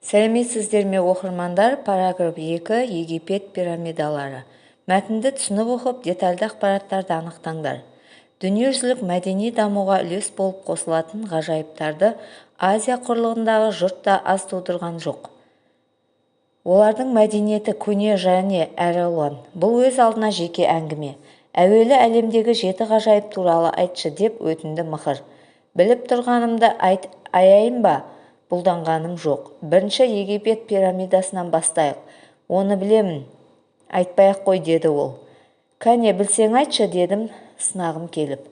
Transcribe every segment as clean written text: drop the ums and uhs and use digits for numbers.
Сәлеметсіздер ме оқырмандар, параграф 2 Египет пирамидалары. Мәтінді түсініп оқып, детальды ақпараттарды анықтаңдар. Дүниежүзілік мәдени дамуға үлес болып қосылатын ғажайыптарды Азия құрлығындағы жұрт та аз тудырған жоқ. Олардың мәдениеті көне және әрі ұлан. Бұл өз алдына жеке әңгіме. Әуелі әлемдегі 7 ғажайып туралы айтшы деп өтінді Мықыр. Біліп тұрғанымды аяйын ба? Бұлданғаным жоқ. Бірінші Египет пирамидасынан бастайық. Оны білемін. Айтпай-ақ қой, деді ол. Кәне, білсең айтшы, дедім сынағым келіп.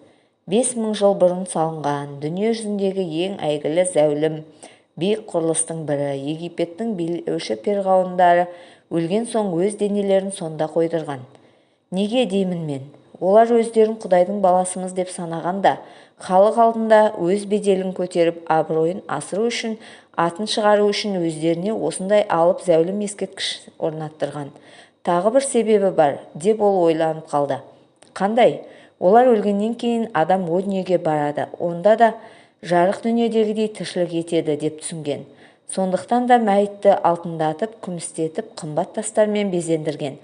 5000 жыл бұрын салынған дүние жүзіндегі ең әйгілі зәулім биік құрылыстың бірі. Египеттің билеуші перғауындары өлген соң өз денелерін сонда қойдырған. Неге деймін мен? Олар өздерін Құдайдың баласымыз деп санағанда, халық алдында өз беделін көтеріп, абыройын асыру үшін, атын шығару үшін өздеріне осындай алып зәулім ескерткіш орнаттырған. Тағы бір себебі бар, деп ол ойланып қалды. Қандай? Олар өлгеннен кейін адам о дүниеге барады, онда да жарық дүниедегідей тіршілік етеді деп түсінген. Сондықтан да мәйітті алтындатып, күмістетіп, қымбат тастармен безендірген.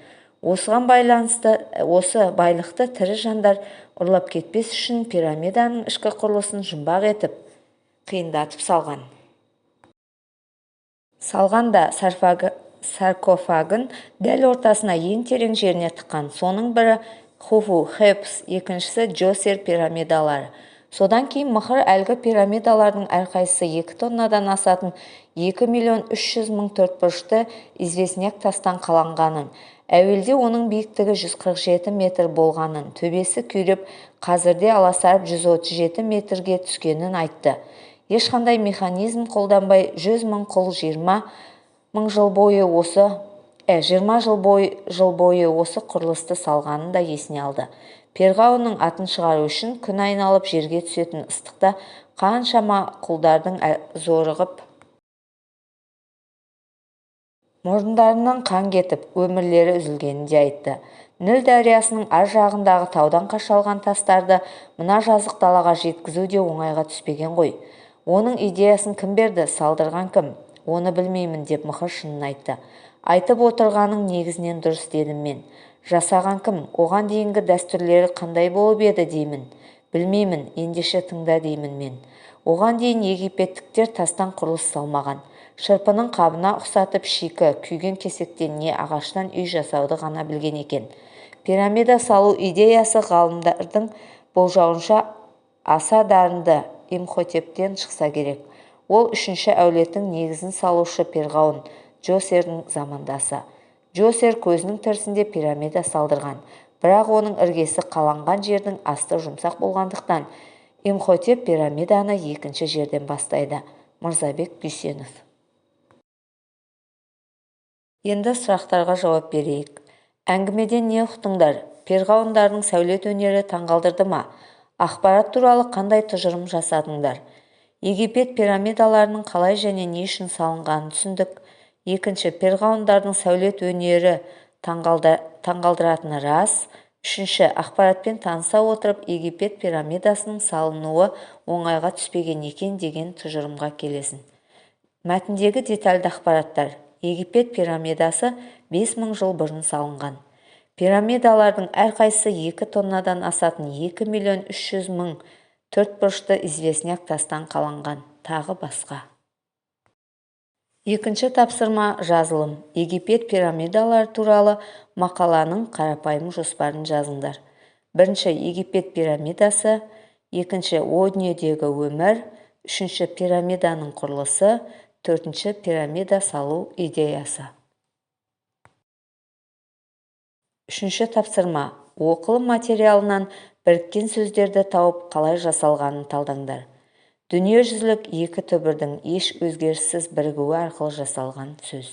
Осыған байланысты осы байлықты тірі жандар ұрлап кетпес үшін пирамиданың ішкі құрылысын жұмбақ етіп, қиындатып салған. Салғанда саркофагын дәл ортасына ең терең жеріне тыққан. Соның бірі Хуфу, Хепс, екіншісі Джосер пирамидалары. Содан кейін Мықыр әлгі пирамидалардың әрқайсысы 2 тоннадан асатын 2.300.000 төртбұрышты известняк тастан қаланғанын, әуелде оның биіктігі 147 метр болғанын, төбесі күйреп, қазірде аласарып 137 метрге түскенін айтты. Ешқандай механизм қолданбай 100.000 құл 20 жыл бойы осы құрылысты салғанын да есіне алды. Перғауынның атын шығару үшін күн айналып жерге түсетін ыстықта қаншама құлдардың зорығып, мұрындарынан қан кетіп, өмірлері үзілгенін де айтты. Ніл дариясының ар жағындағы таудан қашалған тастарды мына жазық далаға жеткізу де оңайға түспеген ғой. Оның идеясын кім берді, салдырған кім? Оны білмеймін, деп Мықыр шынын айтты. Айтып отырғаның негізінен дұрыс, дедім мен. Жасаған кім? Оған дейінгі дәстүрлері қандай болып еді деймін. Білмеймін, ендеше тыңда деймін мен. Оған дейін египеттіктер тастан құрылыс салмаған. Шырпының қабына ұқсатып шикі, күйген кесектен не ағаштан үй жасауды ғана білген екен. Пирамида салу идеясы ғалымдардың болжауынша аса дарынды Имхотептен шықса керек. Ол 3-ші әулеттің негізін салушы перғауын Джосердің замандасы. Джосер көзінің тірісінде пирамида салдырған, бірақ оның іргесі қаланған жердің асты жұмсақ болғандықтан Имхотеп пирамиданы 2-ші жерден бастайды. Мырзабек Дүйсенов. Енді сұрақтарға жауап берейік. Әңгімеден не ұқтыңдар? Перғауындардың сәулет өнері таңғалдырды ма? Ақпарат туралы қандай тұжырым жасадыңдар? Египет пирамидаларының қалай және не үшін салынғанын түсіндік. Екінші, перғауындардың сәулет өнері таңғалдыратыны рас. Үшінші, ақпаратпен таныса отырып, Египет пирамидасының салынуы оңайға түспеген екен деген тұжырымға келесін. Мәтіндегі детальды ақпараттар. Египет пирамидасы 5000 жыл бұрын салынған. Пирамидалардың әрқайсысы 2 тоннадан асатын 2.300.000 төртбұрышты известняк тастан қаланған. Тағы басқа. Екінші тапсырма жазылым. Египет пирамидалары туралы мақаланың қарапайым жоспарын жазыңдар. Бірінші, Египет пирамидасы. Екінші, о дүниедегі өмір. Үшінші, пирамиданың құрылысы. Төртінші, пирамида салу идеясы. Үшінші тапсырма. Оқылым материалынан біріккен сөздерді тауып қалай жасалғанын талдаңдар. Дүниежүзілік 2 түбірдің еш өзгеріссіз бірігуі арқылы жасалған сөз.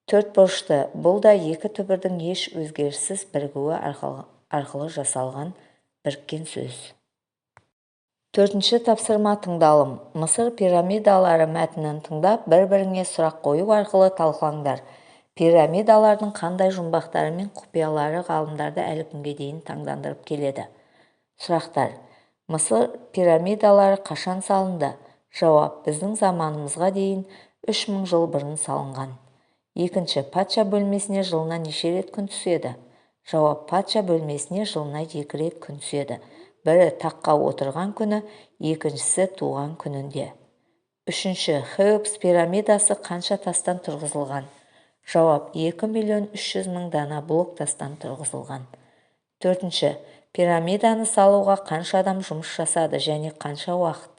Төртбұрышты. Бұл да 2 түбірдің еш өзгеріссіз бірігуі арқылы жасалған біріккен сөз. Төртінші тапсырма тыңдалым. Мысыр пирамидалары мәтінін тыңдап, бір-біріңе сұрақ қою арқылы талқылаңдар. Пирамидалардың қандай жұмбақтары мен құпиялары ғалымдарды әлі күнге дейін таңдандырып келеді. Сұрақтар. Мысыр пирамидалары қашан салынды? Жауап: біздің заманымызға дейін 3000 жыл бұрын салынған. Екінші, патша бөлмесіне жылына неше рет күн түседі? Жауап: патша бөлмесіне жылына 2 рет күн түседі. Бірі таққа отырған күні, екіншісі туған күнінде. Үшінші, Хеопс пирамидасы қанша тастан тұрғызылған? Жауап: 2.300.000 дана блок тастан тұрғызылған. Төртінші, пирамиданы салуға қанша адам жұмыс жасады және қанша уақыт?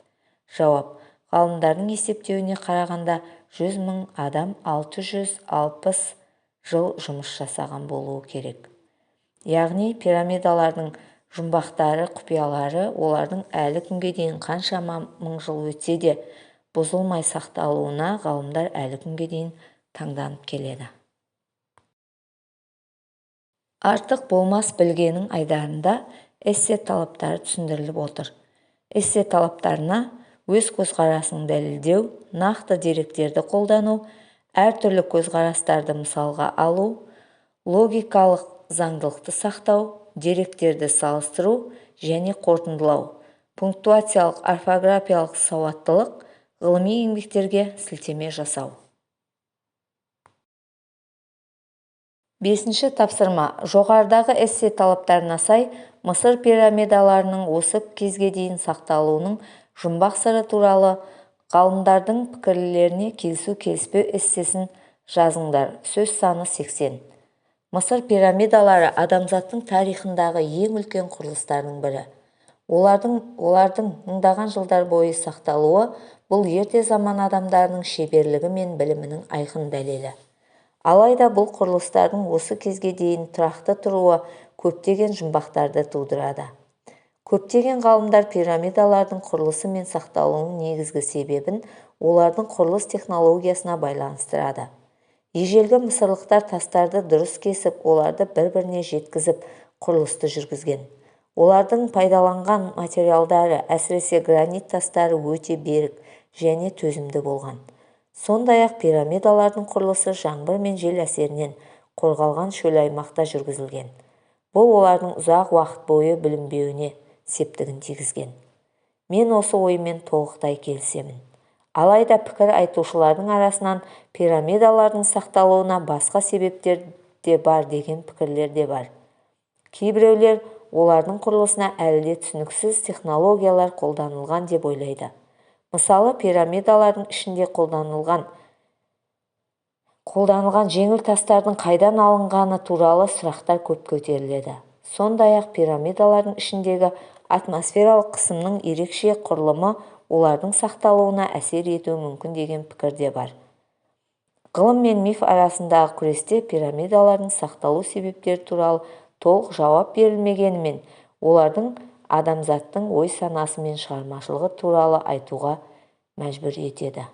Жауап: ғалымдардың есептеуіне қарағанда 100.000 адам 660 жыл жұмыс жасаған болуы керек. Яғни пирамидалардың жұмбақтары, құпиялары олардың әлі күнге дейін қаншама мың жыл өтсе де бұзылмай сақталуына ғалымдар әлі күнге дейін таңданып келеді. Артық болмас білгенің айдарында эссе талаптары түсіндіріліп отыр. Эссе талаптарына өз көзқарасын дәлелдеу, нақты деректерді қолдану, әртүрлі көзқарастарды мысалға алу, логикалық заңдылықты сақтау, деректерді салыстыру және қорытындылау, пунктуациялық орфографиялық сауаттылық, ғылыми еңбектерге сілтеме жасау. Бесінші тапсырма. Жоғарыдағы эссе талаптарына сай, Мысыр пирамидаларының осы кезге дейін сақталуының жұмбақ сыры туралы ғалымдардың пікірлеріне келісу-келіспеу эссесін жазыңдар. Сөз саны 80. Мысыр пирамидалары адамзаттың тарихындағы ең үлкен құрылыстардың бірі. Олардың мыңдаған жылдар бойы сақталуы бұл ерте заман адамдарының шеберлігі мен білімінің айқын дәлелі. Алайда бұл құрылыстардың осы кезге дейін тұрақты тұруы көптеген жұмбақтарды тудырады. Көптеген ғалымдар пирамидалардың құрылысы мен сақталуының негізгі себебін олардың құрылыс технологиясына байланыстырады. Ежелгі мысырлықтар тастарды дұрыс кесіп, оларды бір-біріне жеткізіп, құрылысты жүргізген. Олардың пайдаланған материалдары, әсіресе гранит тастары өте берік және төзімді болған. Сондай-ақ пирамидалардың құрылысы жаңбыр мен жел әсерінен қорғалған шөл аймақта жүргізілген. Бұл олардың ұзақ уақыт бойы бүлінбеуіне септігін тигізген. Мен осы оймен толықтай келісемін. Алайда пікір айтушылардың арасынан пирамидалардың сақталуына басқа себептер де бар деген пікірлер де бар. Кейбіреулер олардың құрылысына әлі де түсініксіз технологиялар қолданылған деп ойлайды. Мысалы, пирамидалардың ішінде қолданылған жеңіл тастардың қайдан алынғаны туралы сұрақтар көп көтеріледі. Сондай-ақ пирамидалардың ішіндегі атмосфералық қысымның ерекше құрылымы олардың сақталуына әсер етуі мүмкін деген пікір де бар. Ғылым мен миф арасындағы күресте пирамидалардың сақталу себептері туралы толық жауап берілмегенімен, олардың адамзаттың ой-санасы мен шығармашылығы туралы айтуға мәжбүр етеді.